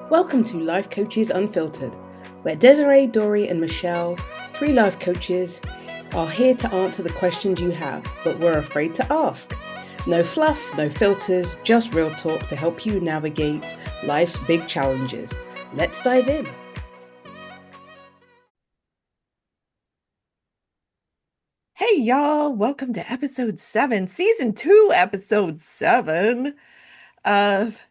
Welcome to Life Coaches Unfiltered, where Desiree, Dory, and Michelle, three life coaches, are here to answer the questions you have, but we're afraid to ask. No fluff, no filters, just real talk to help you navigate life's big challenges. Let's dive in. Hey y'all, welcome to episode 7, season 2, episode 7 of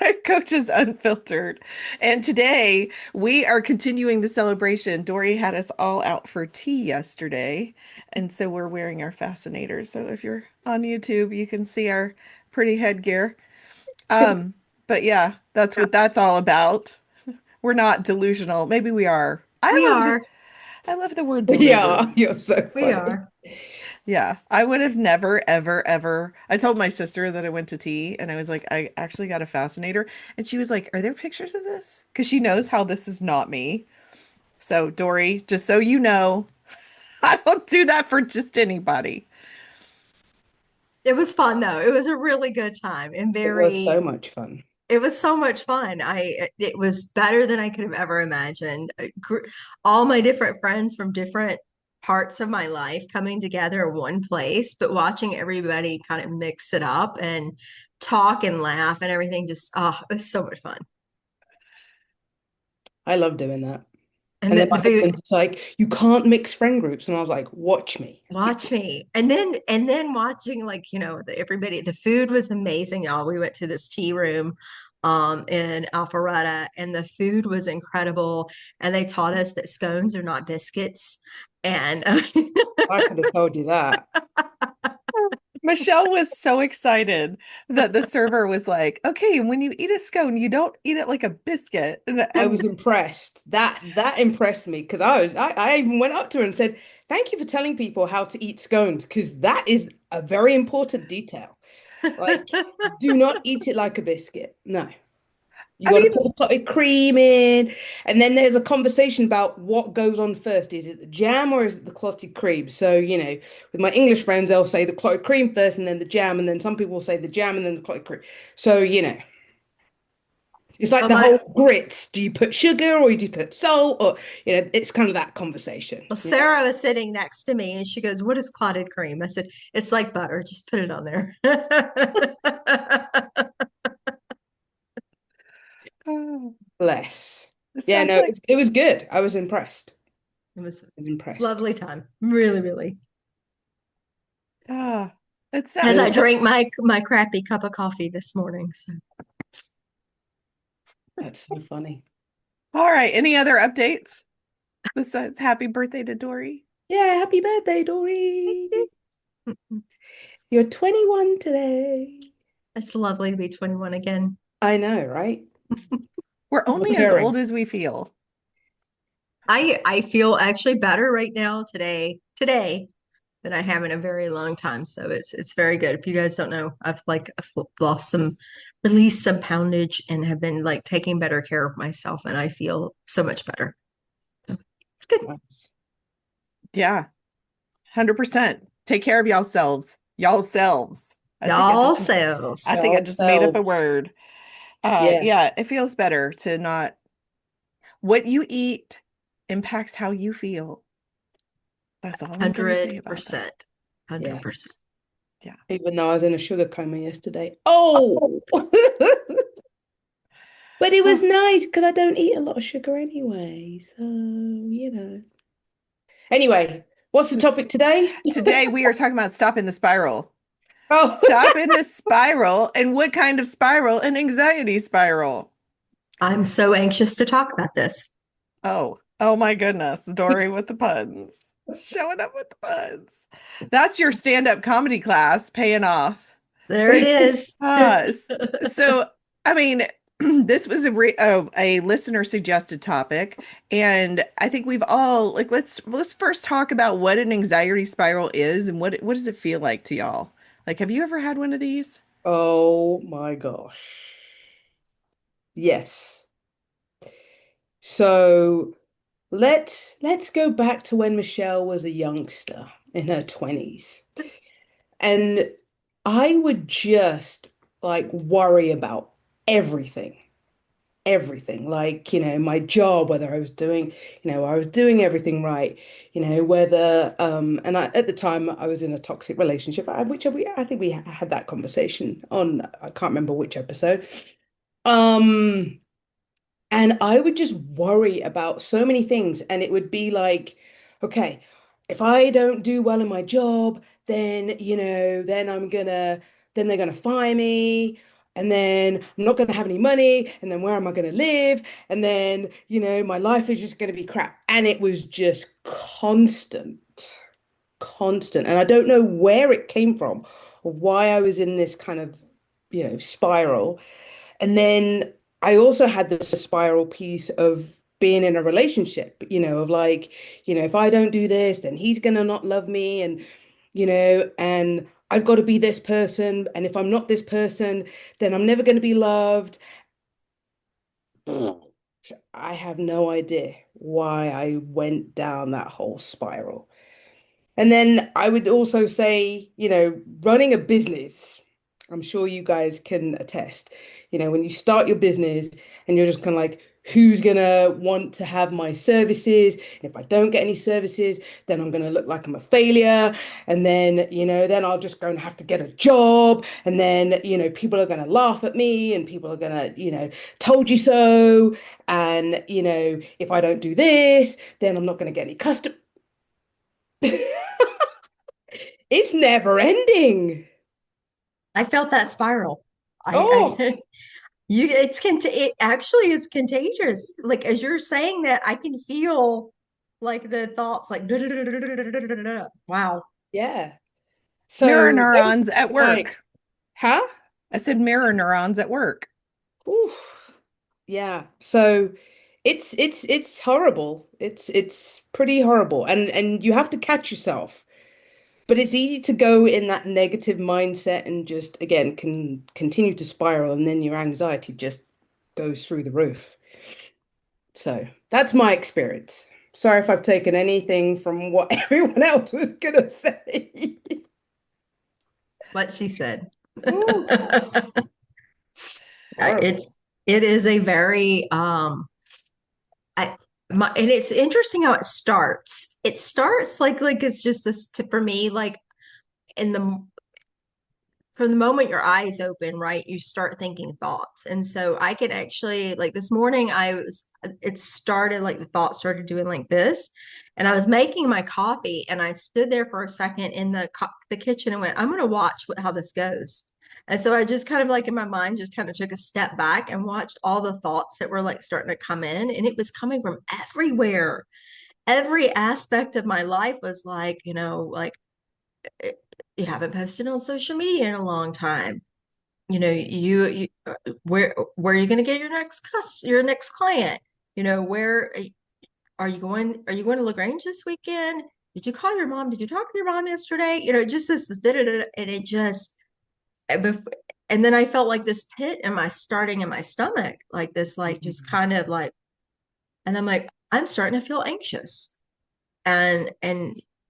Life Coaches Unfiltered. And today we are continuing the celebration. Dory had us all out for tea yesterday, and so we're wearing our fascinators. So if you're on YouTube, you can see our pretty headgear. Um, but yeah, that's what that's all about. We're not delusional. Maybe we are. We are. I love the word Yeah, delulu. you're so We funny. are. Yeah, I would have never, ever, ever. I told my sister that I went to tea and I was like, I actually got a fascinator. And she was like, are there pictures of this? Because she knows how this is not me. So, Dory, just so you know, I don't do that for just anybody. It was fun though. It was a really good time and It was so much fun. it was so much fun. It was better than I could have ever imagined. All my different friends from different parts of my life coming together in one place, but watching everybody kind of mix it up and talk and laugh and everything just it was so much fun. I love doing that. And And then the my food. husband was like, you can't mix friend groups. And I was like, watch me. Watch me. And then watching like, everybody, the food was amazing, y'all. We went to this tea room in Alpharetta and the food was incredible. And they taught us that scones are not biscuits. And I could have told you that. Michelle was so excited that the server was like, okay, when you eat a scone, you don't eat it like a biscuit. I was impressed. That impressed me because I even went up to her and said, "Thank you for telling people how to eat scones because that is a very important detail. Like, do not eat it like a biscuit. No, you I got to mean, put the clotted cream in, and then there's a conversation about what goes on first. Is it the jam or is it the clotted cream? So, with my English friends, they'll say the clotted cream first, and then the jam, and then some people will say the jam and then the clotted cream. So, it's like well, the whole grits. Do you put sugar or do you put salt? Or, it's kind of that conversation. Sarah was sitting next to me and she goes, "What is clotted cream?" I said, "It's like butter. Just put it on there." oh, Bless. it Yeah, sounds no, like it was good. I was impressed. It was I was impressed. lovely time. Really, really. ah, it As And I sounds drank my crappy cup of coffee this morning. So that's so funny. all right. Any other updates besides happy birthday to Dory? Yeah, happy birthday, Dory. You're 21 today. it's lovely to be 21 again. I know, right? We're only as old Comparing. as we feel. I feel actually better right now today than I have in a very long time. So it's very good. If you guys don't know, I've lost some, released some poundage and have been like taking better care of myself, and I feel so much better. So it's good. Nice. Yeah, 100%. Take care of y'allselves. Y'allselves. Y'all selves. I think I Well, just made up a selves. word. Yeah. Yeah, it feels better to not what you eat impacts how you feel. That's all I'm gonna say about that. 100%. Yeah. 100%. Yeah. Even though I was in a sugar coma yesterday. Oh, but it was Oh, nice because I don't eat a lot of sugar anyway. So. Anyway, what's the topic today? today we are talking about stopping the spiral. Oh, Stop in the spiral, and what kind of spiral? An anxiety spiral. I'm so anxious to talk about this. Oh my goodness, Dory with the puns. Showing up with the puns. That's your stand-up comedy class paying off. There it is. So I mean, this was a listener suggested topic, and I think we've all like let's first talk about what an anxiety spiral is and what does it feel like to y'all? Like, have you ever had one of these? oh my gosh. Yes. So let's go back to when Michelle was a youngster in her 20s. And I would just like worry about everything. everything, like, my job, whether I was doing, I was doing everything right, whether, and at the time I was in a toxic relationship, I think we had that conversation on, I can't remember which episode. Um, and I would just worry about so many things. And it would be like, okay, if I don't do well in my job, then, then they're gonna fire me. And then I'm not gonna have any money. And then where am I gonna live? And then, my life is just gonna be crap. And it was just constant, constant. And I don't know where it came from or why I was in this kind of, spiral. And then I also had this spiral piece of being in a relationship, of like, if I don't do this, then he's gonna not love me, and and I've got to be this person, and if I'm not this person, then I'm never gonna be loved. I have no idea why I went down that whole spiral. And then I would also say, running a business, I'm sure you guys can attest, when you start your business and you're just kind of like, who's gonna want to have my services? And if I don't get any services, then I'm gonna look like I'm a failure. And then, then I'll just go and have to get a job. And then, people are gonna laugh at me and people are gonna, told you so. And, if I don't do this, then I'm not gonna get any custom. It's never ending. I felt that spiral. Oh, I you it actually is contagious. Like as you're saying that, I can feel like the thoughts like wow. yeah. Mirror So those neurons at nights, work. huh? I said mirror neurons at work. Oof. Yeah. So it's horrible. It's pretty horrible. And you have to catch yourself. But it's easy to go in that negative mindset and just again can continue to spiral and then your anxiety just goes through the roof. So that's my experience. Sorry if I've taken anything from what everyone else was gonna say. What she said. Ooh, It's horrible. it is a very I and it's interesting how it starts. It starts like it's just this to, for me like in the from the moment your eyes open, right, you start thinking thoughts. And so I can actually, like this morning, it started like the thoughts started doing like this. And I was making my coffee and I stood there for a second in the kitchen and went, I'm going to watch how this goes. And so I just kind of like in my mind, just kind of took a step back and watched all the thoughts that were like starting to come in. And it was coming from everywhere. Every aspect of my life was like, like you haven't posted on social media in a long time. You where are you going to get your next client? Where are you going to LaGrange this weekend? Did you call your mom? Did you talk to your mom yesterday? Just this and it just and then I felt like this pit in my starting in my stomach, like this, like just kind of like, and I'm like, I'm starting to feel anxious. And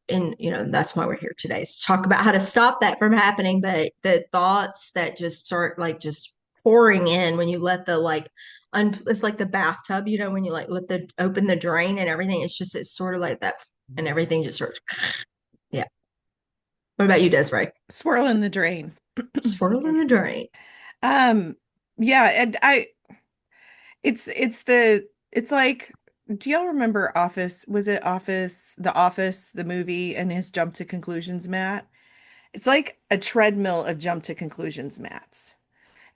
that's why we're here today is to talk about how to stop that from happening. But the thoughts that just start like just pouring in when you let the like it's like the bathtub, when you like let the open the drain and everything, it's sort of like that, and everything just starts. Yeah. What about you, Desiree? Swirl in the drain. Swirl in the drain. Um, yeah, and it's like, do y'all remember Office? Was it Office, The Office, the movie, and his jump to conclusions mat? It's like a treadmill of jump to conclusions mats,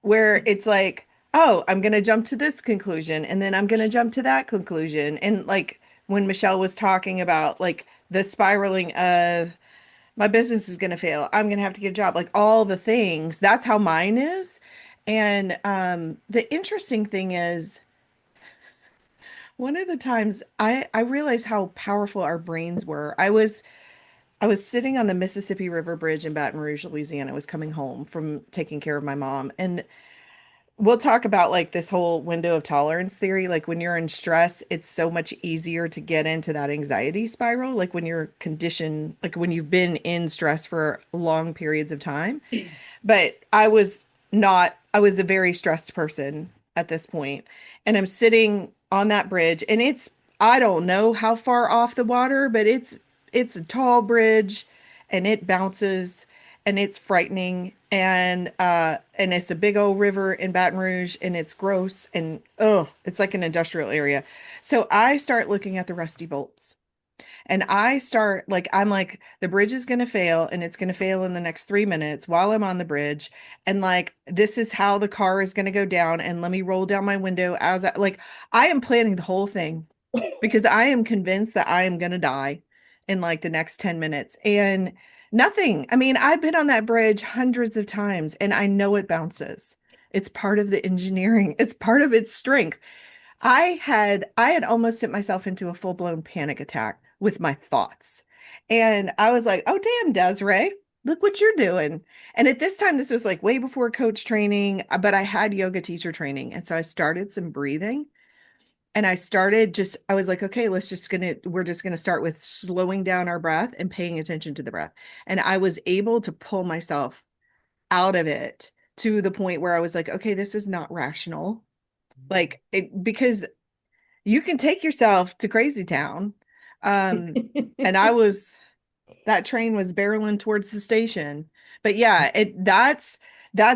where it's like, oh, I'm gonna jump to this conclusion, and then I'm gonna jump to that conclusion. And like when Michelle was talking about like the spiraling of my business is gonna fail, I'm gonna have to get a job, like all the things, that's how mine is. And the interesting thing is, one of the times I realized how powerful our brains were. I was sitting on the Mississippi River Bridge in Baton Rouge, Louisiana. I was coming home from taking care of my mom. And we'll talk about like this whole window of tolerance theory. Like when you're in stress, it's so much easier to get into that anxiety spiral. Like when you're conditioned, like when you've been in stress for long periods of time. But I was not, I was a very stressed person at this point, and I'm sitting on that bridge, and I don't know how far off the water, but it's a tall bridge, and it bounces, and it's frightening, and it's a big old river in Baton Rouge, and it's gross, and oh, it's like an industrial area. So I start looking at the rusty bolts. And I'm like, the bridge is going to fail, and it's going to fail in the next 3 minutes while I'm on the bridge. And like, this is how the car is going to go down. And let me roll down my window I am planning the whole thing because I am convinced that I am going to die in like the next 10 minutes. And nothing. I mean, I've been on that bridge hundreds of times, and I know it bounces. It's part of the engineering. It's part of its strength. I had almost sent myself into a full-blown panic attack with my thoughts. And I was like, "Oh damn, Desiree, look what you're doing." And at this time, this was like way before coach training, but I had yoga teacher training. And so I started some breathing, and I was like, "Okay, we're just gonna start with slowing down our breath and paying attention to the breath." And I was able to pull myself out of it to the point where I was like, "Okay, this is not rational." Because you can take yourself to crazy town. And that train was barreling towards the station. But yeah, that's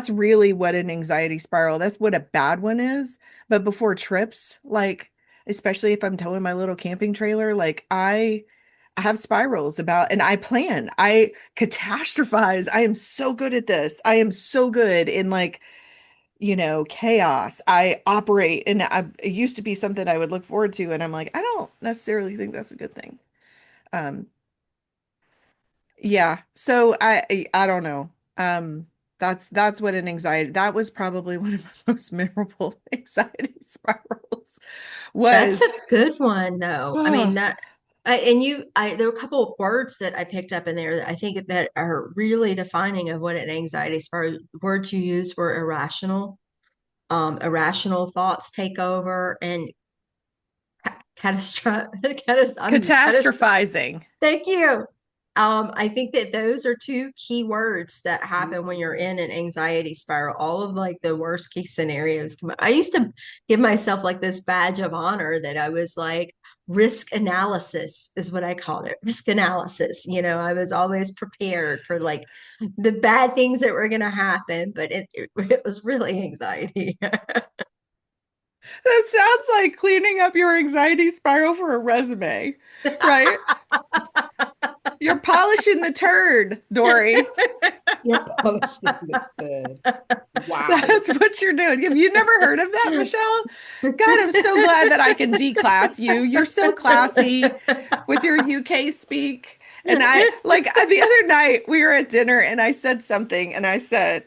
really what an anxiety spiral, that's what a bad one is. But before trips, like, especially if I'm towing my little camping trailer, like I have spirals and I catastrophize. I am so good at this. I am so good in like, chaos. I operate, and it used to be something I would look forward to, and I'm like, I don't necessarily think that's a good thing. Um, yeah. So I don't know. That's what an anxiety. That was probably one of my most memorable anxiety spirals. That's a Was good one, though. I mean, oh, there were a couple of words that I picked up in there that I think that are really defining of what an anxiety spiral. Words you use were irrational. Irrational thoughts take over, and catastrophe. catastrophizing. Thank you. I think that those are two key words that happen when you're in an anxiety spiral. All of like the worst case scenarios come up. I used to give myself like this badge of honor that I was like risk analysis is what I called it. Risk analysis. I was always prepared for like the bad things that were going to happen, but it was really anxiety. That sounds like cleaning up your anxiety spiral for a resume, right? You're polishing the turd, Dory. You're polishing the third. Wow. That's what you're doing. Have you never heard of that, Michelle? God, I'm so glad that I can declass you. You're so classy with your UK speak. And the other night we were at dinner, and I said something, and I said,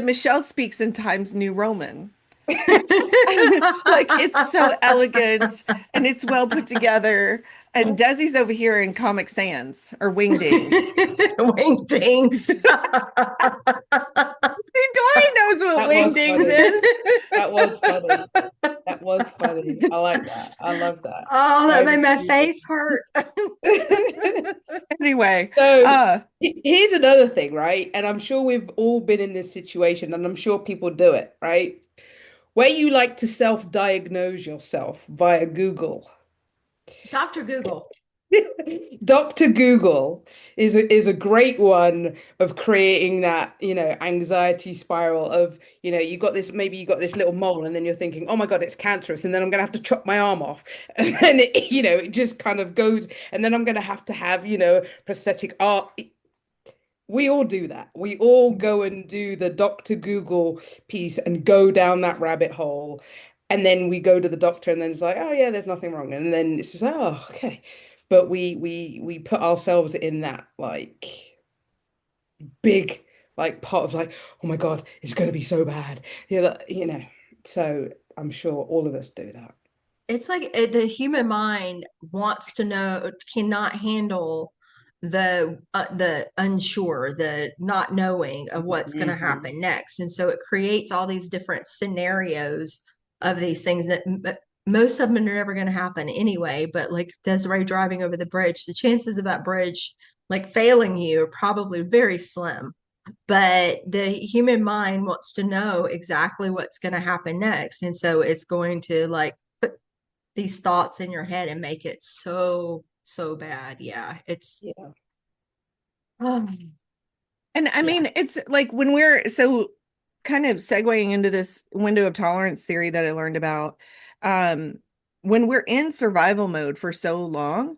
Michelle speaks in Times New Roman. Like, it's so elegant and it's well put together. And Desi's over here in Comic Sans or Wingdings. Wingdings. Dory knows what Wingdings is. That was funny. That was funny. I like that. I love that. Oh, that made my face hurt. Anyway, So here's another thing, right? And I'm sure we've all been in this situation, and I'm sure people do it, right? Where you like to self-diagnose yourself via Google. Dr. Google. Dr. Google is a great one of creating that, anxiety spiral of, maybe you got this little mole, and then you're thinking, oh my God, it's cancerous, and then I'm gonna have to chop my arm off. And then it just kind of goes, and then I'm gonna have to have, prosthetic art. We all do that. We all go and do the Dr. Google piece and go down that rabbit hole. And then we go to the doctor, and then it's like, oh yeah, there's nothing wrong. And then it's just like, oh, okay. But we put ourselves in that like big like part of like, oh my God, it's gonna be so bad. So I'm sure all of us do that. It's like the human mind wants to know, cannot handle the unsure, the not knowing of what's going to Mhm. happen next. And so it creates all these different scenarios of these things that most of them are never going to happen anyway. But like Desiree driving over the bridge, the chances of that bridge like failing you are probably very slim. but the human mind wants to know exactly what's going to happen next. And so it's going to like put these thoughts in your head and make it so, so bad. Yeah. It's, Yeah. oh, And I yeah. mean, it's like when we're so kind of segueing into this window of tolerance theory that I learned about, um, when we're in survival mode for so long,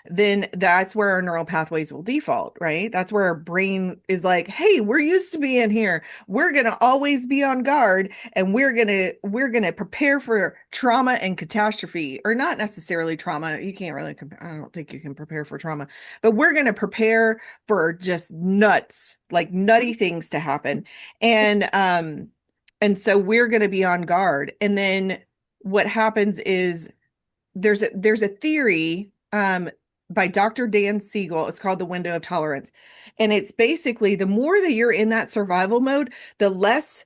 then that's where our neural pathways will default, right? That's where our brain is like, hey, we're used to being here. We're gonna always be on guard, and we're gonna prepare for trauma and catastrophe, or not necessarily trauma. You can't really, I don't think you can prepare for trauma, but we're gonna prepare for just nuts, like nutty things to happen. And so we're going to be on guard. And then what happens is there's a theory by Dr. Dan Siegel. It's called the window of tolerance. And it's basically the more that you're in that survival mode, the less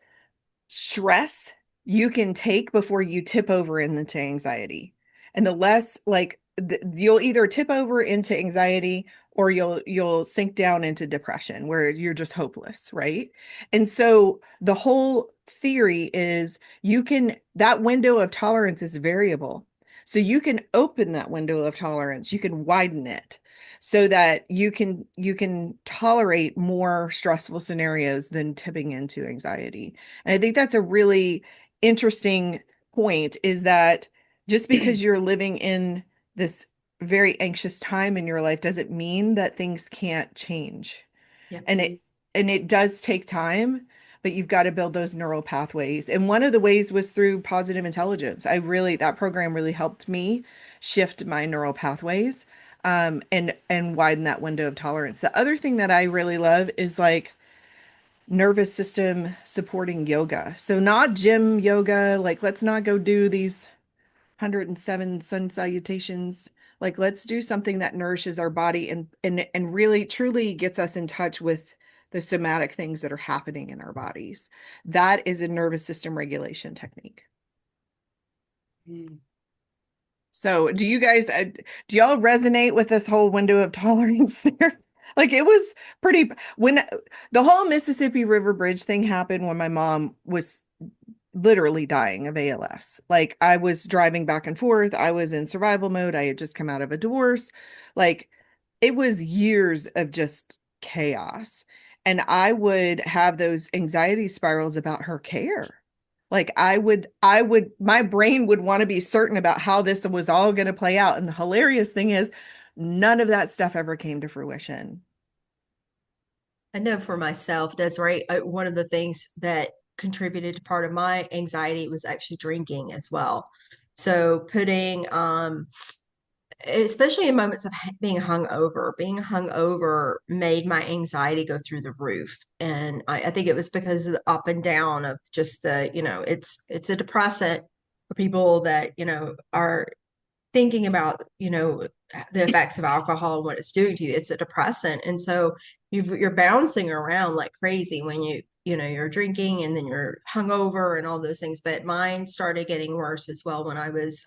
stress you can take before you tip over into anxiety. And the less like you'll either tip over into anxiety or you'll sink down into depression where you're just hopeless, right? And so the whole theory is that window of tolerance is variable. So you can open that window of tolerance, you can widen it so that you can tolerate more stressful scenarios than tipping into anxiety. And I think that's a really interesting point, is that just because you're living in this very anxious time in your life doesn't mean that things can't change. Yeah. And it does take time, but you've got to build those neural pathways. And one of the ways was through positive intelligence. That program really helped me shift my neural pathways, and widen that window of tolerance. The other thing that I really love is like nervous system supporting yoga. So not gym yoga, like let's not go do these 107 sun salutations. Like let's do something that nourishes our body and really truly gets us in touch with the somatic things that are happening in our bodies. That is a nervous system regulation technique. Mm. So do y'all resonate with this whole window of tolerance there? Like it was pretty when the whole Mississippi River Bridge thing happened when my mom was literally dying of ALS. Like I was driving back and forth. I was in survival mode. I had just come out of a divorce. Like it was years of just chaos. And I would have those anxiety spirals about her care. Like my brain would want to be certain about how this was all going to play out. And the hilarious thing is, none of that stuff ever came to fruition. I know for myself, Desiree, one of the things that contributed to part of my anxiety was actually drinking as well. So putting, especially in moments of being hung over made my anxiety go through the roof. And I think it was because of the up and down of just it's a depressant for people that, are thinking about, the effects of alcohol and what it's doing to you. It's a depressant. And so you're bouncing around like crazy when you're drinking and then you're hungover and all those things. But mine started getting worse as well when I was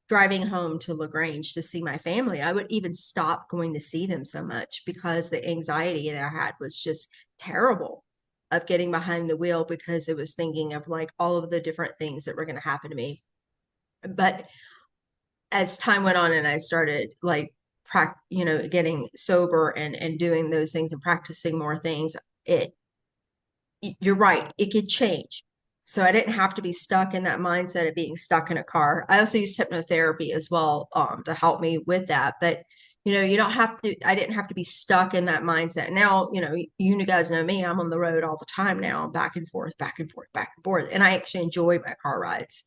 driving home to LaGrange to see my family. I would even stop going to see them so much because the anxiety that I had was just terrible of getting behind the wheel because it was thinking of like all of the different things that were going to happen to me. But as time went on and I started like getting sober and doing those things and practicing more things, it you're right, it could change. So I didn't have to be stuck in that mindset of being stuck in a car. I also used hypnotherapy as well, to help me with that. But you don't have to. I didn't have to be stuck in that mindset. Now, you guys know me. I'm on the road all the time now, back and forth, back and forth, back and forth, and I actually enjoy my car rides,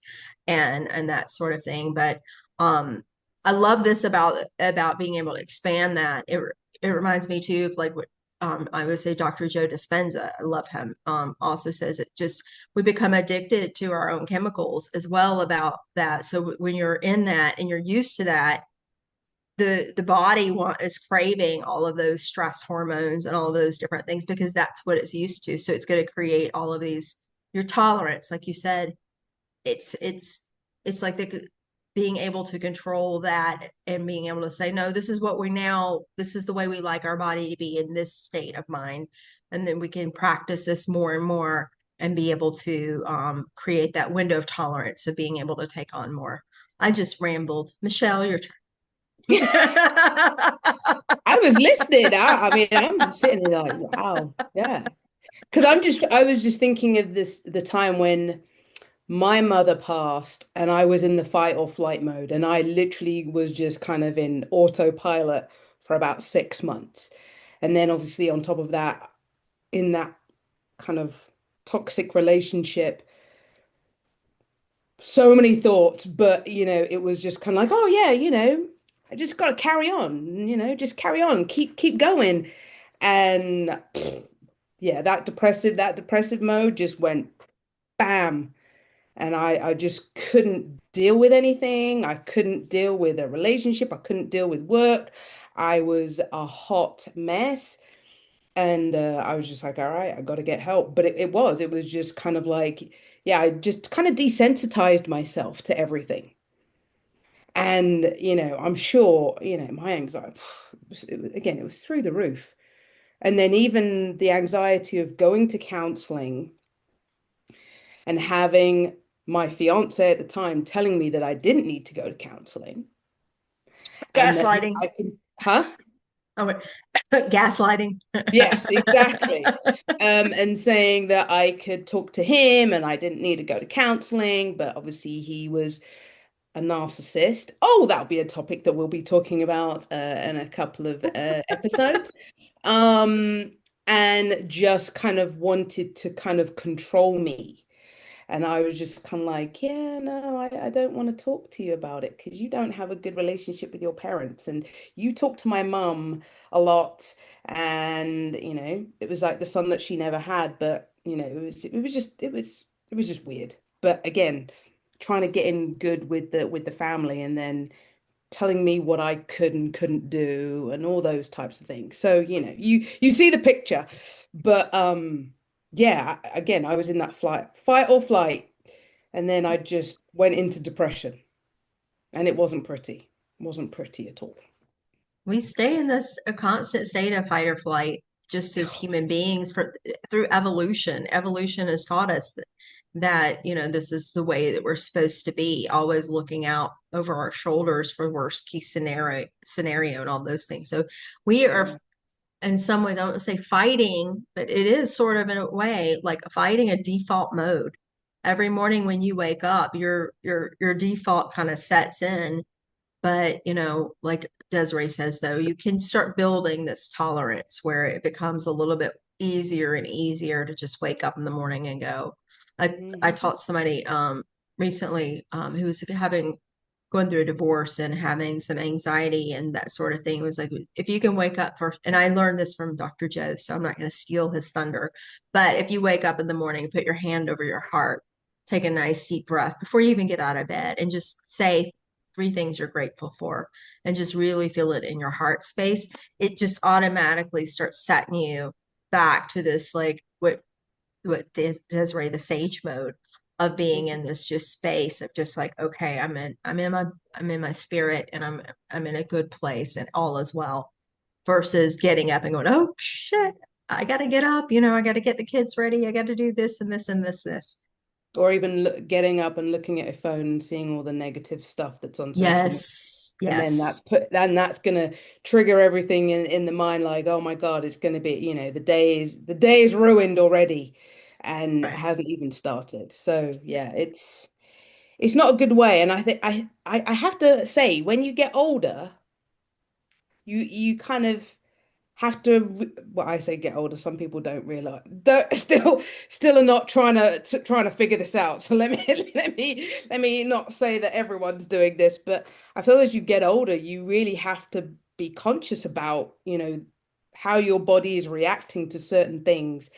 and that sort of thing. But um, I love this about being able to expand that. It reminds me too of like what I would say Dr. Joe Dispenza, I love him, also says it just, we become addicted to our own chemicals as well about that. So when you're in that and you're used to that, the body is craving all of those stress hormones and all of those different things because that's what it's used to. So it's going to create all of these, your tolerance, like you said, it's like being able to control that and being able to say, no, this is the way we like our body to be in this state of mind. and then we can practice this more and more and be able to create that window of tolerance of being able to take on more. I just rambled. Michelle, your turn. I was listening. I mean, I'm just sitting there like, wow, yeah. Because I was just thinking of the time when my mother passed and I was in the fight or flight mode, and I literally was just kind of in autopilot for about 6 months. And then obviously on top of that, in that kind of toxic relationship, so many thoughts, but it was just kind of like, oh yeah, I just got to carry on, just carry on, keep going. And yeah, that depressive mode just went bam. And I just couldn't deal with anything. I couldn't deal with a relationship. I couldn't deal with work. I was a hot mess. And I was just like, all right, I got to get help. But it was just kind of like, yeah, I just kind of desensitized myself to everything. And, I'm sure, my anxiety, again, it was through the roof. And then even the anxiety of going to counseling and having my fiance at the time telling me that I didn't need to go to counseling and that Gaslighting. I can, huh? Oh, wait. Gaslighting. Yes, exactly. And saying that I could talk to him and I didn't need to go to counseling, but obviously he was a narcissist. Oh, that'll be a topic that we'll be talking about in a couple of episodes. Um, and just kind of wanted to kind of control me. And I was just kind of like, yeah, no, I don't want to talk to you about it because you don't have a good relationship with your parents. And you talk to my mum a lot. And, it was like the son that she never had. But, it was just weird. But again, trying to get in good with the family and then telling me what I could and couldn't do and all those types of things. So, you see the picture. But yeah, again, I was in that fight or flight, and then I just went into depression, and it wasn't pretty. It wasn't pretty at all. We stay in this a constant state of fight or flight just as human beings for through evolution. Evolution has taught us that, this is the way that we're supposed to be, always looking out over our shoulders for worst case scenario and all those things. So we are Yeah. in some ways, I don't say fighting, but it is sort of in a way like fighting a default mode. Every morning when you wake up, your default kind of sets in, but, like Desiree says, though, you can start building this tolerance where it becomes a little bit easier and easier to just wake up in the morning and go. I Mhm. taught somebody recently who was having going through a divorce and having some anxiety and that sort of thing. It was like, if you can wake up first, and I learned this from Dr. Joe, so I'm not going to steal his thunder, but if you wake up in the morning, put your hand over your heart, take a nice deep breath before you even get out of bed, and just say three things you're grateful for, and just really feel it in your heart space, it just automatically starts setting you back to this, like what Desiree, the sage mode of being in this just space of just like, okay, I'm in my spirit, and I'm in a good place and all is well, versus getting up and going, oh shit, I gotta get up, I gotta get the kids ready, I gotta do this and this and this. Or even getting up and looking at your phone and seeing all the negative stuff that's on social media. Yes, And then yes, that's gonna trigger everything in the mind, like, oh my God, it's gonna be, the day is ruined already and right. hasn't even started. So yeah, it's not a good way. And I think I have to say, when you get older, you kind of have to well, I say get older, some people don't realize don't still are not trying to figure this out. So let me let me not say that everyone's doing this, but I feel as you get older you really have to be conscious about how your body is reacting to certain things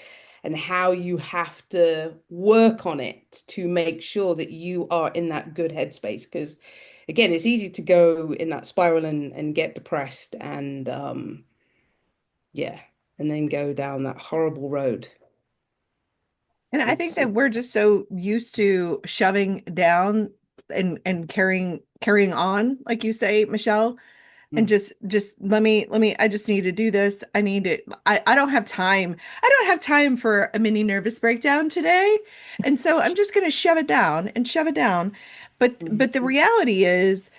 and how you have to work on it to make sure that you are in that good headspace, because again it's easy to go in that spiral and get depressed and yeah, and then go down that horrible road. And I think It's that we're just so used to shoving down and carrying on, like you say, Michelle, and Mm. just let me I just need to do this. I don't have time. I don't have time for a mini nervous breakdown today. And so I'm just going to shove it down and shove it down. But the Mhm. reality is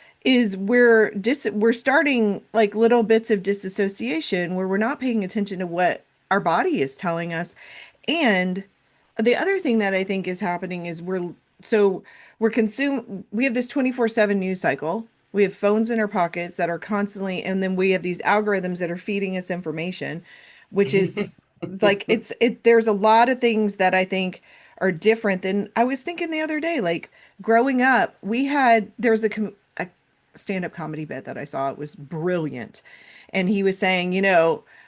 we're starting like little bits of disassociation where we're not paying attention to what our body is telling us. And the other thing that I think is happening is so we have this 24/7 news cycle. We have phones in our pockets that are constantly, and then we have these algorithms that are feeding us information, which is like there's a lot of things that I think are different than I was thinking the other day. Like growing up, there was a stand-up comedy bit that I saw. It was brilliant. And he was saying,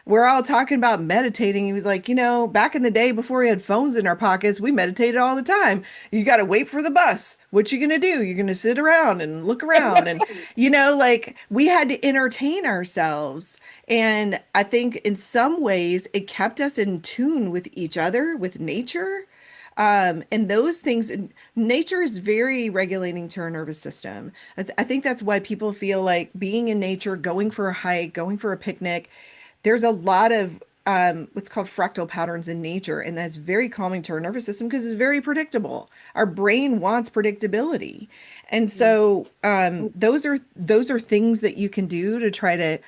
we're all talking about meditating. He was like, back in the day before we had phones in our pockets, we meditated all the time. You got to wait for the bus. What you going to do? You're going to sit around and look around. And, like we had to entertain ourselves. And I think in some ways it kept us in tune with each other, with nature. And those things, nature is very regulating to our nervous system. I think that's why people feel like being in nature, going for a hike, going for a picnic, there's a lot of what's called fractal patterns in nature, and that's very calming to our nervous system because it's very predictable. Our brain wants predictability, and so those are things that you can do to try to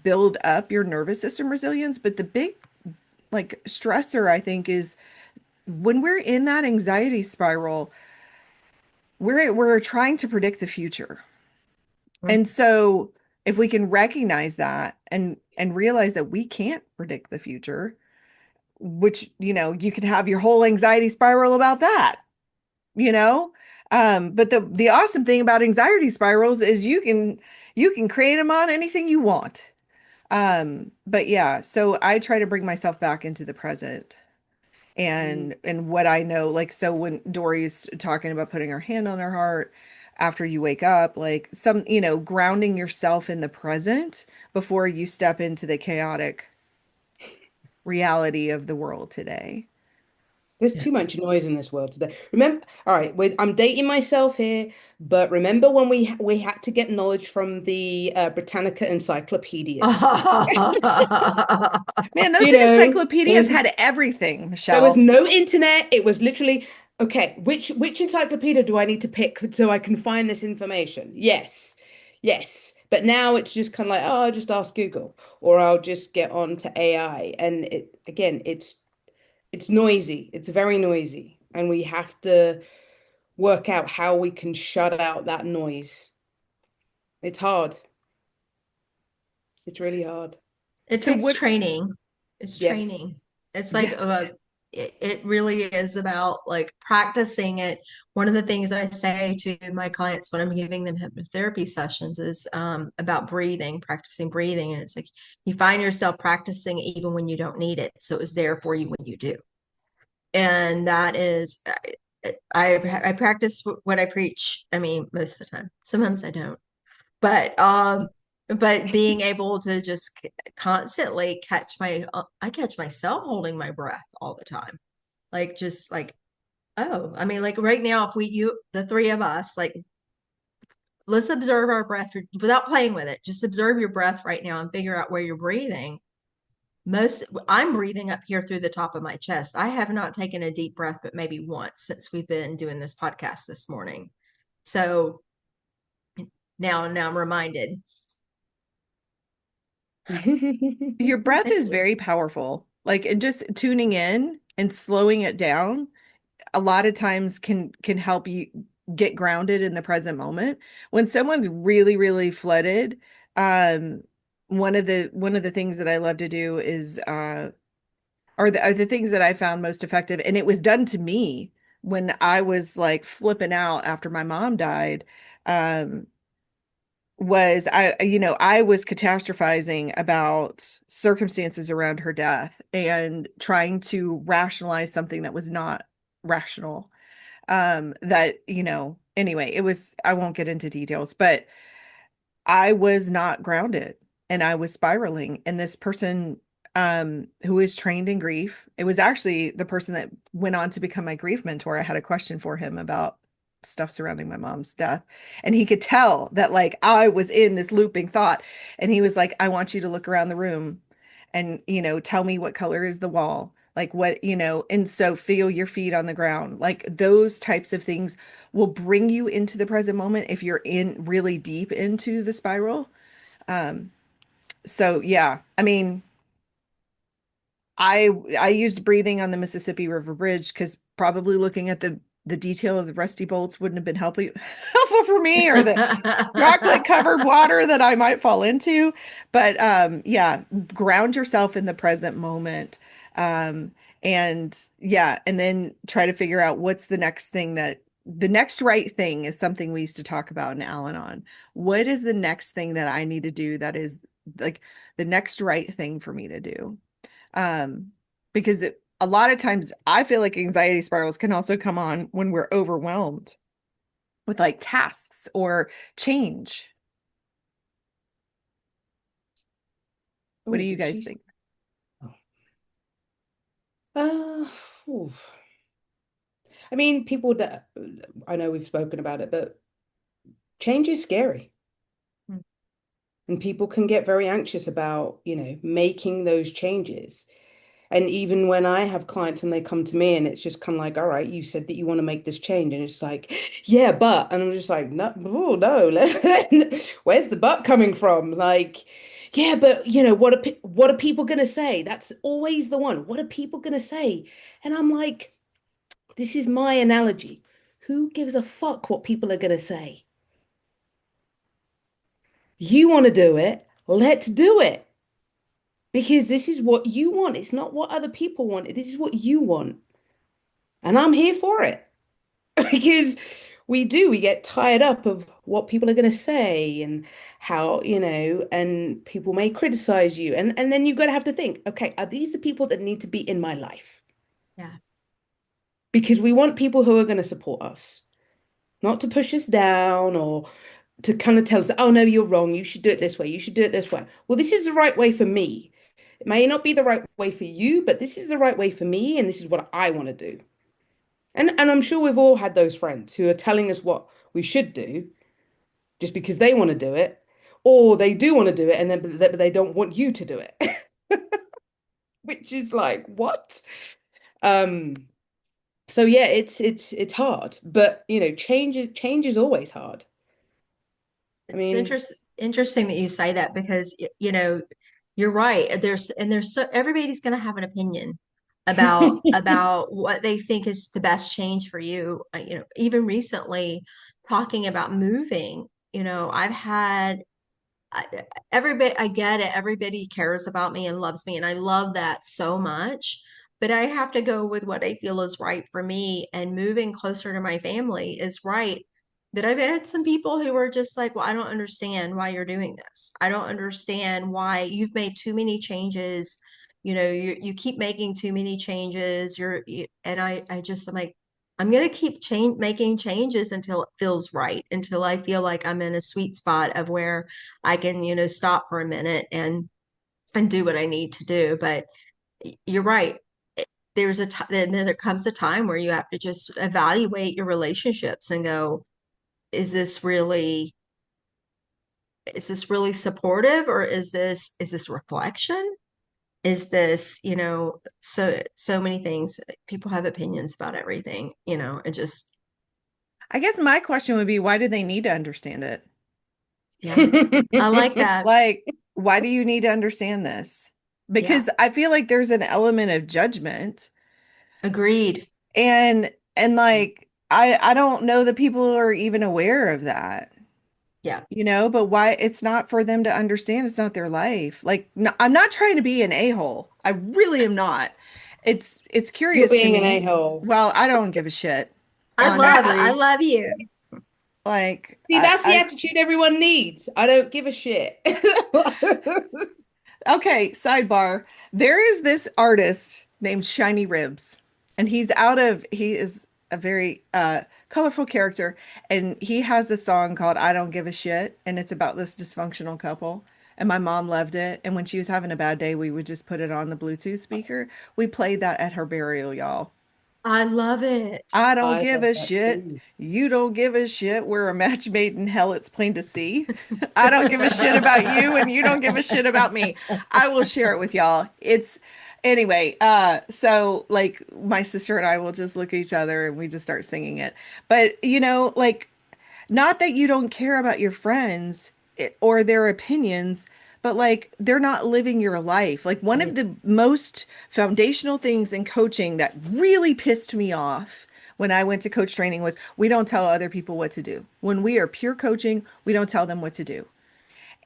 build up your nervous system resilience. But the big like stressor, I think, is when we're in that anxiety spiral, we're trying to predict the future. And so if we can recognize that and realize that we can't predict the future, which, you can have your whole anxiety spiral about that, you know? But the awesome thing about anxiety spirals is you can create them on anything you want. But yeah, so I try to bring myself back into the present and what I know, like, so when Dory's talking about putting her hand on her heart after you wake up, like grounding yourself in the present before you step into the chaotic reality of the world today. There's Yeah. too much noise in this world today. Remember, all right, I'm dating myself here, but remember when we had to get knowledge from the Britannica encyclopedias? Man, those You know, there encyclopedias was had everything, there was Michelle. no internet. It was literally, okay, which encyclopedia do I need to pick so I can find this information? Yes. Yes. But now it's just kind of like, oh, I'll just ask Google or I'll just get on to AI. And it again, it's noisy. It's very noisy. And we have to work out how we can shut out that noise. It's hard. It's really hard. It So takes what training. It's Yes. training. It's like Yeah. it really is about like practicing it. One of the things I say to my clients when I'm giving them hypnotherapy sessions is about breathing, practicing breathing. And it's like you find yourself practicing even when you don't need it. So it's there for you when you do. And that is, I practice what I preach. I mean, most of the time. Sometimes I don't, but being able to just constantly I catch myself holding my breath all the time, like just like, oh, I mean, like right now, if the three of us, like, let's observe our breath without playing with it. Just observe your breath right now and figure out where you're breathing. I'm breathing up here through the top of my chest. I have not taken a deep breath, but maybe once since we've been doing this podcast this morning. So now I'm reminded. your breath Thank is you. very powerful. Like, and just tuning in and slowing it down a lot of times can help you get grounded in the present moment. When someone's really flooded, um one of the things that I love to do is are the things that I found most effective, and it was done to me when I was like flipping out after my mom died. um was I was catastrophizing about circumstances around her death and trying to rationalize something that was not rational. That, anyway, I won't get into details, but I was not grounded and I was spiraling. And this person, who is trained in grief, it was actually the person that went on to become my grief mentor. I had a question for him about stuff surrounding my mom's death. And he could tell that like I was in this looping thought. And he was like, I want you to look around the room and, tell me what color is the wall. Like what, and so feel your feet on the ground. Like those types of things will bring you into the present moment if you're in really deep into the spiral. Um, so yeah, I mean, I used breathing on the Mississippi River Bridge because probably looking at the detail of the rusty bolts wouldn't have been helpful for me, or the chocolate covered water that I might fall into. But yeah, ground yourself in the present moment. Um, and yeah, and then try to figure out what's the next right thing is something we used to talk about in Al-Anon. What is the next thing that I need to do that is like the next right thing for me to do? Um, because a lot of times I feel like anxiety spirals can also come on when we're overwhelmed with like tasks or change. What do Oh, you did guys she? think? Oh. Uh, oof. I mean, people that I know we've spoken about it, but change is scary. And people can get very anxious about, making those changes. And even when I have clients and they come to me and it's just kind of like, all right, you said that you want to make this change. And it's like, yeah, but, and I'm just like, no, oh, no, where's the but coming from? Like, yeah, but what are people gonna say? That's always the one. What are people gonna say? And I'm like, this is my analogy. Who gives a fuck what people are gonna say? You want to do it, let's do it. Because this is what you want. It's not what other people want. This is what you want. And I'm here for it. Because we get tired up of what people are going to say and how, and people may criticize you. And then you've got to have to think, okay, are these the people that need to be in my life? Yeah. Because we want people who are going to support us, not to push us down or to kind of tell us, oh, no, you're wrong. You should do it this way. You should do it this way. Well, this is the right way for me. It may not be the right way for you, but this is the right way for me, and this is what I want to do. And I'm sure we've all had those friends who are telling us what we should do just because they want to do it, or they do want to do it, and then but they don't want you to do it, which is like what? Um, so yeah, it's hard, but change is always hard. I It's mean, interesting that you say that because you're right. There's so everybody's going to have an opinion about what they think is the best change for you. Even recently talking about moving, I've had everybody, I get it. Everybody cares about me and loves me, and I love that so much. But I have to go with what I feel is right for me, and moving closer to my family is right. But I've had some people who are just like, well, I don't understand why you're doing this. I don't understand why you've made too many changes. You keep making too many changes. And I'm like, I'm gonna keep making changes until it feels right, until I feel like I'm in a sweet spot of where I can, stop for a minute and do what I need to do. But you're right. There's a time, then there comes a time where you have to just evaluate your relationships and go, is this really is this really supportive, or is this reflection? Is this, so many things. People have opinions about everything, and just I guess my question would be, why do they need to understand it? yeah. I like that. Like, why do you need to understand this? Yeah. Because I feel like there's an element of judgment, Agreed. and like I don't know that people are even aware of that. Yeah. But why it's not for them to understand, it's not their life. Like, no, I'm not trying to be an a-hole. I really am not. It's you're curious to being an me. a-hole. Well, I don't give a shit, I honestly. love you. Like, See, that's the attitude everyone needs. I don't give a shit. okay, sidebar. There is this artist named Shiny Ribs, and he is a very colorful character, and he has a song called I Don't Give a Shit, and it's about this dysfunctional couple. And my mom loved it. And when she was having a bad day, we would just put it on the Bluetooth speaker. We played that at her burial, y'all. I love it. I don't I give love a that shit. too. You don't give a shit. We're a match made in hell. It's plain to see. I don't give a shit about you, and you don't give a shit about me. I will share it with y'all. It's anyway, so like my sister and I will just look at each other and we just start singing it. But like not that you don't care about your friends or their opinions, but like they're not living your life. Like one of the most foundational things in coaching that really pissed me off when I went to coach training was we don't tell other people what to do. When we are pure coaching, we don't tell them what to do.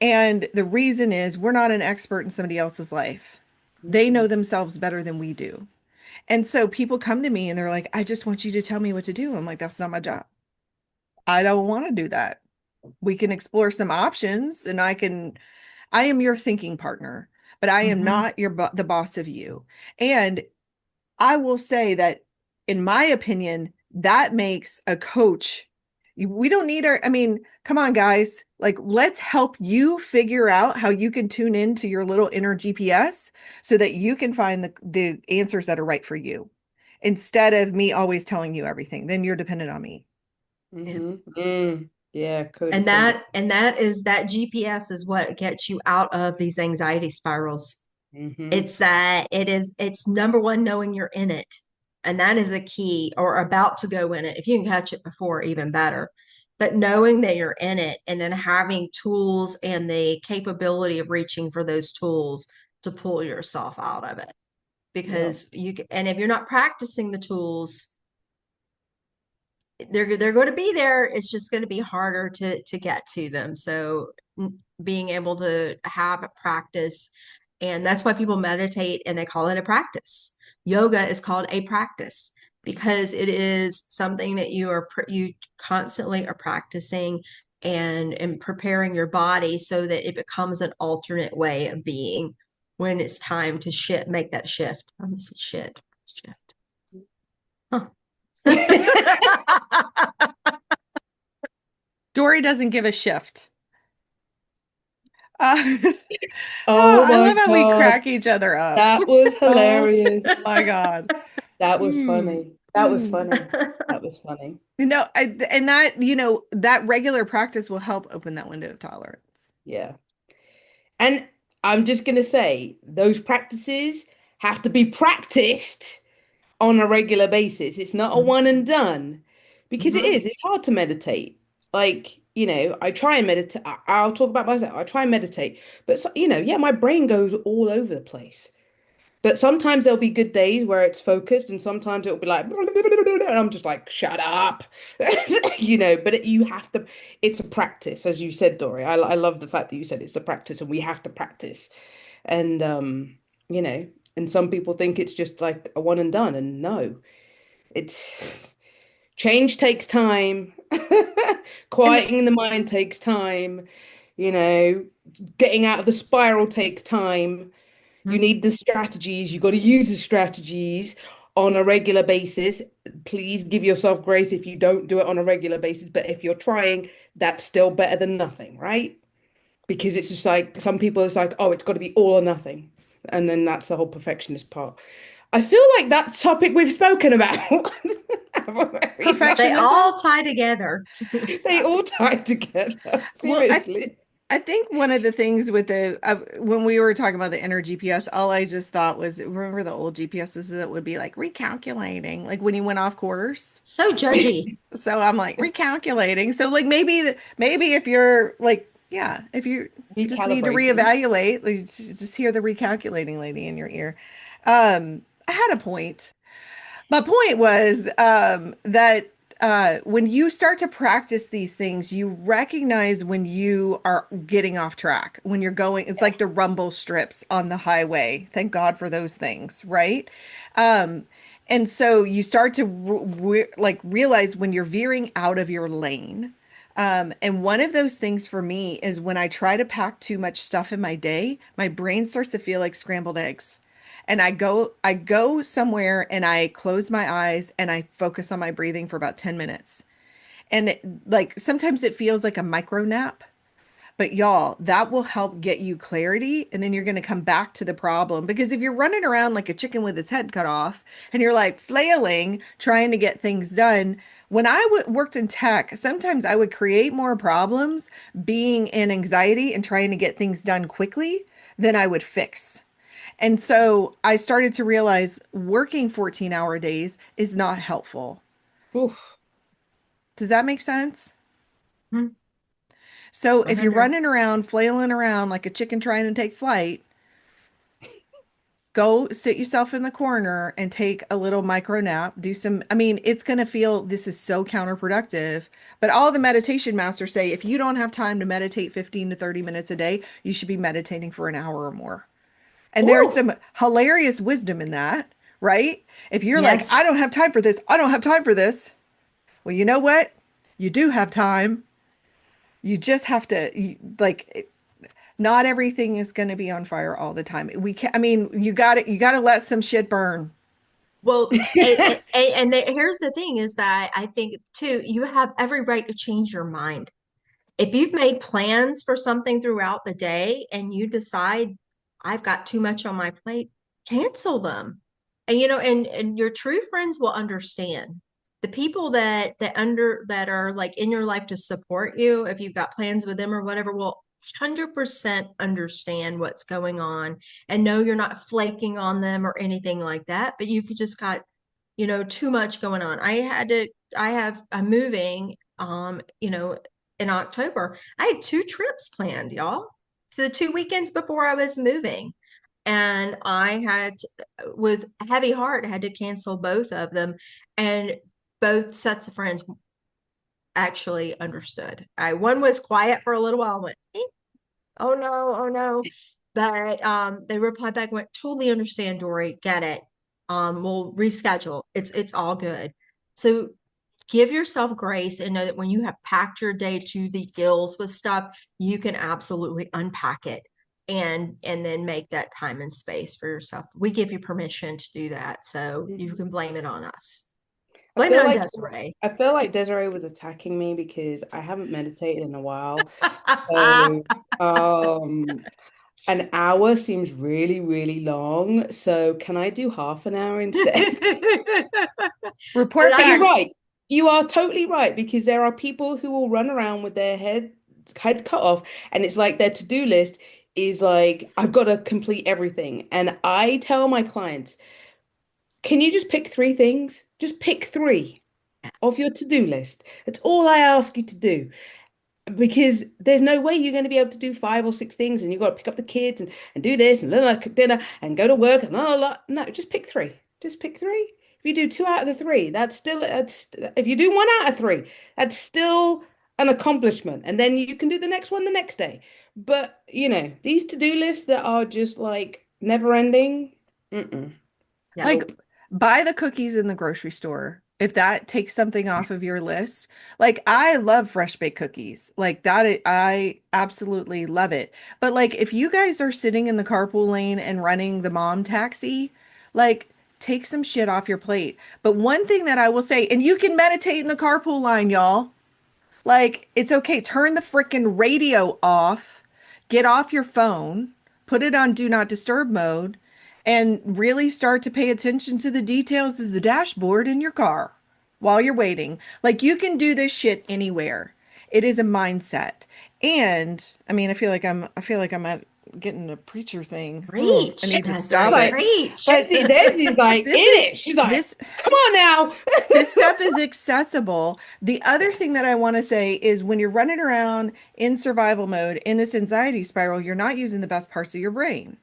And the reason is we're not an expert in somebody else's life. They know Mhm. themselves better than we do. And so people come to me and they're like, I just want you to tell me what to do. I'm like, that's not my job. I don't want to do that. We can explore some options and I am your thinking partner, but I am Mhm. not the boss of you. And I will say that in my opinion, that makes a coach. We don't need I mean, come on guys, like let's help you figure out how you can tune into your little inner GPS so that you can find the answers that are right for you instead of me always telling you everything. Then you're dependent on me. Yeah. Yeah, And codependent. that GPS is what gets you out of these anxiety spirals. Hmm. It's number one, knowing you're in it. And that is a key, or about to go in it. If you can catch it before, even better. But knowing that you're in it and then having tools and the capability of reaching for those tools to pull yourself out of it. Yeah. Because and if you're not practicing the tools, they're going to be there. It's just going to be harder to get to them. So being able to have a practice, and that's why people meditate and they call it a practice. Yoga is called a practice because it is something that you constantly are practicing and preparing your body so that it becomes an alternate way of being when it's time to make that shift. I almost said shift. Huh. Dory doesn't give a shift. Uh, Oh I my love how we God. crack each other up. That was Oh hilarious. my God. That was Mm, funny. That was mm. funny. That was funny. And that regular practice will help open that window of tolerance. Yeah. And I'm just gonna say those practices have to be practiced on a regular basis. It's not a one and done because it Mhm. is. It's hard to meditate. Like, I try and meditate. I'll talk about myself. I try and meditate, but yeah, my brain goes all over the place. But sometimes there'll be good days where it's focused, and sometimes it'll be like, and I'm just like, shut up, But you have to. It's a practice, as you said, Dory. I love the fact that you said it's a practice, and we have to practice. And you know, and some people think it's just like a one and done, and no, it's change takes time. And Quieting the mind takes time. You know, getting out of the spiral takes time. You Mhm. need the strategies. You got to use the strategies on a regular basis. Please give yourself grace if you don't do it on a regular basis. But if you're trying, that's still better than nothing, right? Because it's just like some people, it's like, oh, it's got to be all or nothing. And then that's the whole perfectionist part. I feel like that topic we've spoken about have a very they much, Perfectionism? all tie together. they all tie together. Well, Seriously. I think one of the things with the when we were talking about the inner GPS, all I just thought was remember the old GPSs that would be like recalculating, like when you went off course. So judgy. So I'm like recalculating. So like maybe if you're like yeah, if you just need to Recalibrating. reevaluate, like, just hear the recalculating lady in your ear. I had a point. My point was that when you start to practice these things, you recognize when you are getting off track, when you're going, it's like the rumble strips on the highway. Thank God for those things, right? Um, and so you start to like realize when you're veering out of your lane. And one of those things for me is when I try to pack too much stuff in my day, my brain starts to feel like scrambled eggs and I go somewhere and I close my eyes and I focus on my breathing for about 10 minutes. And like sometimes it feels like a micro nap, But y'all, that will help get you clarity. And then you're going to come back to the problem. Because if you're running around like a chicken with its head cut off and you're like flailing, trying to get things done, when I worked in tech, sometimes I would create more problems being in anxiety and trying to get things done quickly than I would fix. And so I started to realize working 14-hour days is not helpful. Oof. Does that make sense? Hmm, So if you're 100. running around, flailing around like a chicken trying to take flight, go sit yourself in the corner and take a little micro nap. Do some, I mean, it's going to feel this is so counterproductive. But all the meditation masters say if you don't have time to meditate 15 to 30 minutes a day, you should be meditating for an hour or more. And there's Ooh, some hilarious wisdom in that, right? If you're like, I yes. don't have time for this, I don't have time for this. Well, you know what? You do have time. You just have to like not everything is going to be on fire all the time. We can I mean, you got to let some shit burn. Well, here's the thing is that I think too, you have every right to change your mind. If you've made plans for something throughout the day and you decide I've got too much on my plate, cancel them. And and your true friends will understand. The people that are like in your life to support you, if you've got plans with them or whatever, will 100% understand what's going on and know you're not flaking on them or anything like that, but you've just got, too much going on. I'm moving, in October. I had two trips planned, y'all. So the 2 weekends before I was moving. And I had, with a heavy heart, I had to cancel both of them. And both sets of friends actually understood. One was quiet for a little while and went, "Eh, oh no, oh no." But they replied back, went, totally understand, Dory, get it. We'll reschedule. It's all good. So give yourself grace and know that when you have packed your day to the gills with stuff, you can absolutely unpack it and then make that time and space for yourself. We give you permission to do that. So you can blame it on us. I Blame it feel on like Desiree. I feel like Desiree was attacking me because I haven't meditated in a while. So an hour seems really, really long. So can I do half an hour instead? But Report But you're back. right. You are totally right because there are people who will run around with their head cut off, and it's like their to-do list is like, I've got to complete everything. And I tell my clients, can you just pick three things? Just pick three of your to-do list. That's all I ask you to do because there's no way you're going to be able to do five or six things and you've got to pick up the kids and do this and then cook dinner and go to work and la, la, la. No, just pick three. Just pick three. If you do two out of the three, that's if you do one out of three, that's still an accomplishment. And then you can do the next one the next day. But these to-do lists that are just like never ending, mm-mm, yeah, Like, nope. buy the cookies in the grocery store. If that takes something off of your list, like I love fresh baked cookies. Like I absolutely love it. But like if you guys are sitting in the carpool lane and running the mom taxi, like take some shit off your plate. But one thing that I will say, and you can meditate in the carpool line, y'all. Like, it's okay. Turn the freaking radio off, get off your phone, put it on do not disturb mode, and really start to pay attention to the details of the dashboard in your car while you're waiting. Like, you can do this shit anywhere. It is a mindset. And I mean, I feel like I'm at getting a preacher thing. Ooh, I preach, need to Desiree, stop Like it. preach. But Desi's like in this is it. She's like, this come on now. this stuff is accessible. The other thing that Yes. I want to say is when you're running around in survival mode in this anxiety spiral, you're not using the best parts of your brain.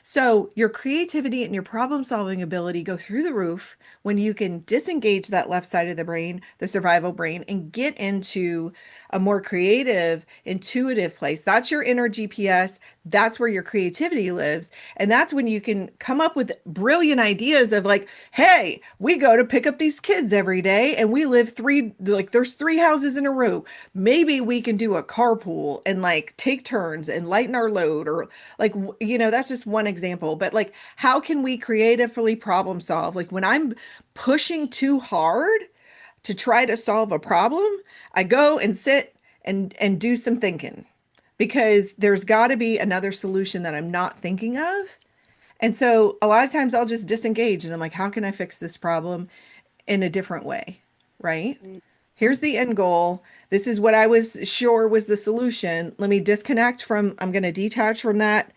So your creativity and your problem solving ability go through the roof when you can disengage that left side of the brain, the survival brain, and get into a more creative, intuitive place. That's your inner GPS. That's where your creativity lives. And that's when you can come up with brilliant ideas of like, hey, we go to pick up these kids every day and we live there's three houses in a row. Maybe we can do a carpool and like take turns and lighten our load or like, that's just one example. But like, how can we creatively problem solve? Like when I'm pushing too hard to try to solve a problem, I go and sit and do some thinking. because there's got to be another solution that I'm not thinking of. And so a lot of times I'll just disengage and I'm like, how can I fix this problem in a different way? Right? Mm. Here's the end goal. This is what I was sure was the solution. Let me disconnect from, I'm going to detach from that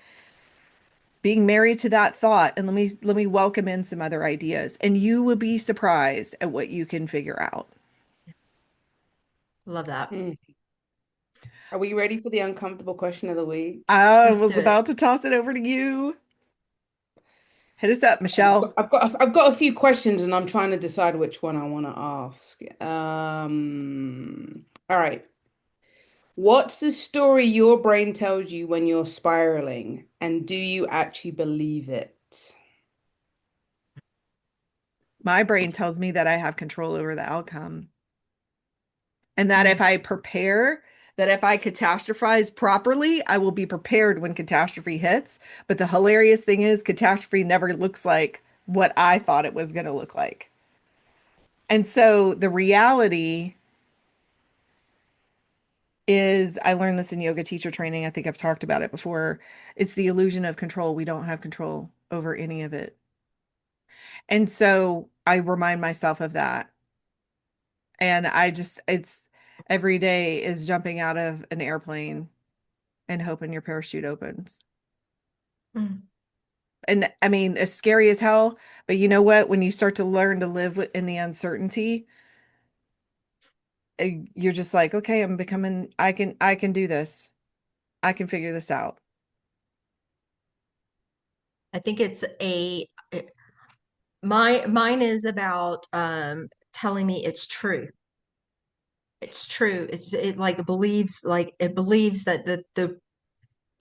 being married to that thought and let me welcome in some other ideas. And you will be surprised at what you can figure out. Love that. Mm. Are we ready for the uncomfortable question of the week? I Let's was do it. about to toss it over to you. Hit us up, Michelle. I've got a few questions and I'm trying to decide which one I want to ask. All right. What's the story your brain tells you when you're spiraling, and do you actually believe it? My brain tells me that I have control over the outcome. And that if Mm. I prepare, that if I catastrophize properly, I will be prepared when catastrophe hits. But the hilarious thing is, catastrophe never looks like what I thought it was going to look like. And so the reality is, I learned this in yoga teacher training. I think I've talked about it before. It's the illusion of control. We don't have control over any of it. And so I remind myself of that. And it's every day is jumping out of an airplane and hoping your parachute opens. Mm. And I mean, it's scary as hell, but you know what? When you start to learn to live in the uncertainty, you're just like, okay, I can do this. I can figure this out. I think it's mine is about telling me it's true. It's true. It like believes like it believes that the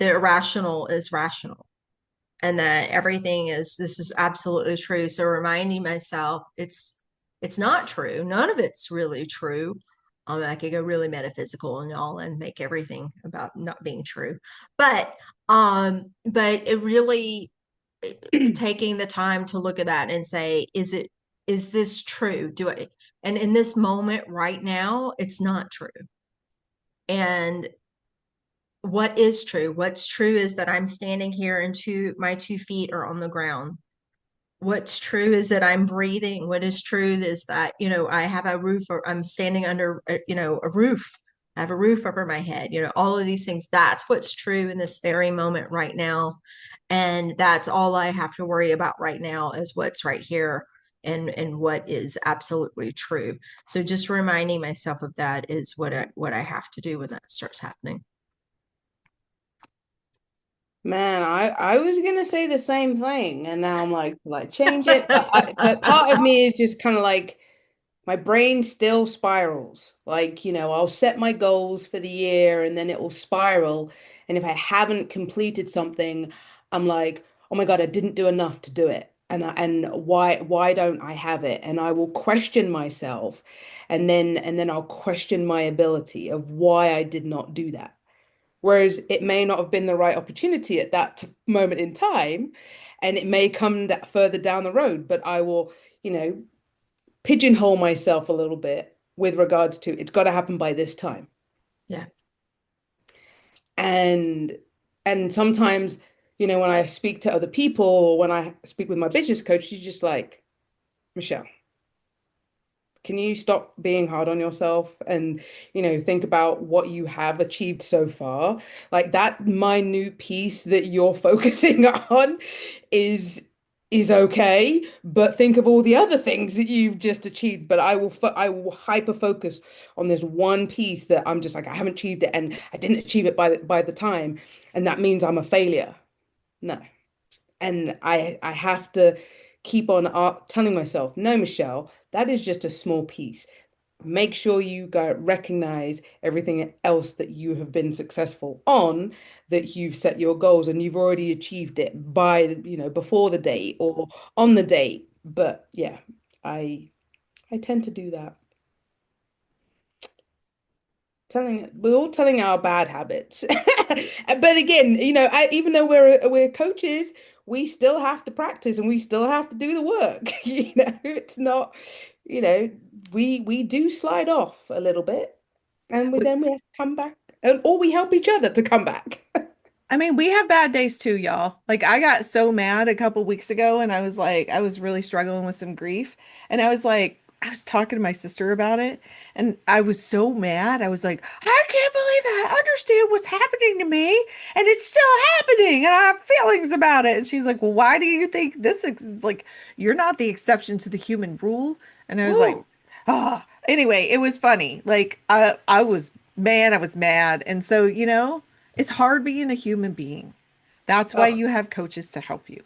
irrational is rational and that everything is this is absolutely true. So reminding myself it's not true. None of it's really true. I could go really metaphysical and all and make everything about not being true. But it really taking the time to look at that and say, is this true? Do I and in this moment right now, it's not true. And what is true? What's true is that I'm standing here and my 2 feet are on the ground. What's true is that I'm breathing. What is true is that, I have a roof or I'm standing under, a roof. I have a roof over my head, all of these things. That's what's true in this very moment right now. And that's all I have to worry about right now is what's right here and what is absolutely true. So just reminding myself of that is what I have to do when that starts happening. Man, I was gonna say the same thing, and now I'm like change it. But part of me is just kind of like my brain still spirals. Like, I'll set my goals for the year and then it will spiral. And if I haven't completed something, I'm like, oh my God, I didn't do enough to do it. And why don't I have it? And I will question myself, and then I'll question my ability of why I did not do that. Whereas it may not have been the right opportunity at that moment in time, and it may come that further down the road, but I will, pigeonhole myself a little bit with regards to it's got to happen by this time. Yeah. And sometimes, when I speak to other people or when I speak with my business coach, she's just like, Michelle, can you stop being hard on yourself and, think about what you have achieved so far? Like that minute piece that you're focusing on is is okay, but think of all the other things that you've just achieved. But I will hyper focus on this one piece that I'm just like I haven't achieved it and I didn't achieve it by the time, and that means I'm a failure. No. And I have to keep on telling myself, no, Michelle, that is just a small piece. Make sure you go recognize everything else that you have been successful on, that you've set your goals and you've already achieved it by, before the date or on the date. But yeah, I tend to do that. We're all telling our bad habits. But again, even though we're coaches, we still have to practice and we still have to do the work. It's not, you know, we do slide off a little bit and then we have to come back or we help each other to come back. I mean, we have bad days too, y'all. Like, I got so mad a couple weeks ago, and I was like, I was really struggling with some grief. And I was like, I was talking to my sister about it, and I was so mad. I was like, I can't believe that. I understand what's happening to me, and it's still happening, and I have feelings about it. And she's like, well, why do you think this is like, you're not the exception to the human rule? And I was like, Woo. ah. Anyway, it was funny. Like, I was, man, I was mad. And so, it's hard being a human being. That's why Oh, you have coaches to help you.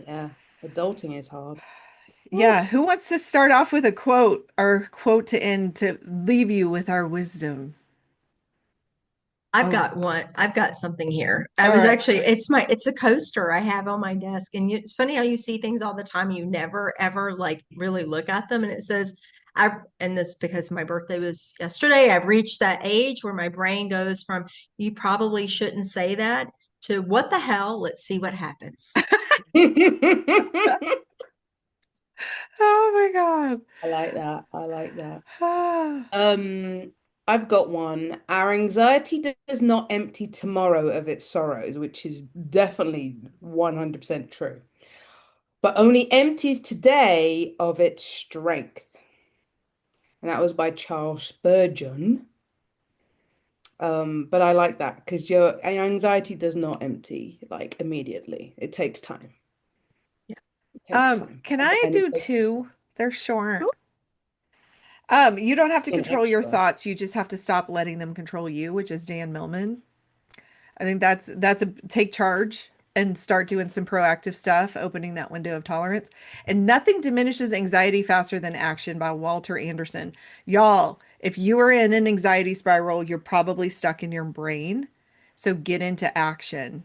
yeah. Adulting is hard. Woo. Yeah, who wants to start off with a quote or quote to end to leave you with our wisdom? I've Oh, got one. I've got something here. I all was right. actually, it's a coaster I have on my desk. And it's funny how you see things all the time. You never ever like really look at them. And it says, and this because my birthday was yesterday, I've reached that age where my brain goes from, you probably shouldn't say that to what the hell? Let's see what happens. I Oh my God. like that. I like that. Ah. Um, I've got one. Our anxiety does not empty tomorrow of its sorrows, which is definitely 100% true, but only empties today of its strength. And that was by Charles Spurgeon. But I like that because your anxiety does not empty like immediately. It takes time. Yeah. It takes time. Can I And it do takes two? They're short. Cool. You don't have to an control your extra. thoughts. You just have to stop letting them control you, which is Dan Millman. I think that's a take charge and start doing some proactive stuff, opening that window of tolerance. And nothing diminishes anxiety faster than action by Walter Anderson. Y'all, if you are in an anxiety spiral, you're probably stuck in your brain. So get into action.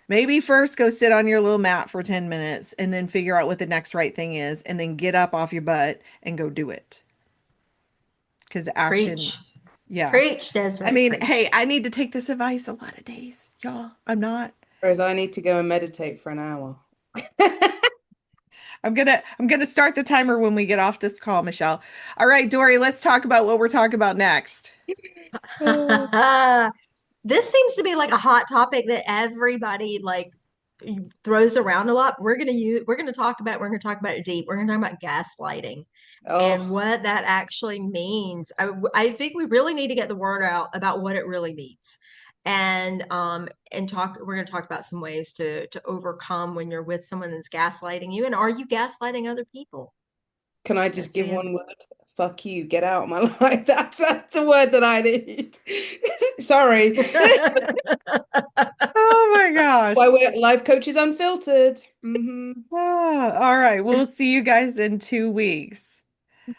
Maybe first go sit on your little mat for 10 minutes and then figure out what the next right thing is and then get up off your butt and go do it. Because action, Preach. yeah. Preach, I Desiree, mean, preach. hey, I need to take this advice a lot of days, y'all. I'm not. Whereas I need to go and meditate for an hour. I'm gonna start the timer when we get off this call, Michelle. All right, Dory, let's talk about what we're talking about next. This seems to be like a hot topic that everybody like throws around a lot. We're gonna talk about it deep. We're gonna talk about gaslighting and Oh, what that actually means. I think we really need to get the word out about what it really means. And talk we're going to talk about some ways to overcome when you're with someone that's gaslighting you, and are you gaslighting other people? can I just That's give the one word? Fuck you. Get out of my life. That's the word that I need. Sorry. Oh my gosh. Why we're life coaches unfiltered. All right, we'll see you guys in 2 weeks.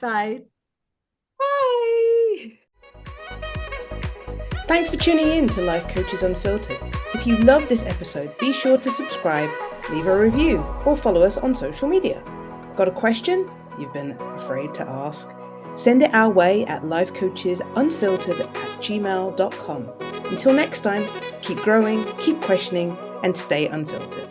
Bye. Bye. Thanks for tuning in to Life Coaches Unfiltered. If you love this episode, be sure to subscribe, leave a review, or follow us on social media. Got a question you've been afraid to ask? Send it our way at lifecoachesunfiltered@gmail.com. Until next time, keep growing, keep questioning, and stay unfiltered.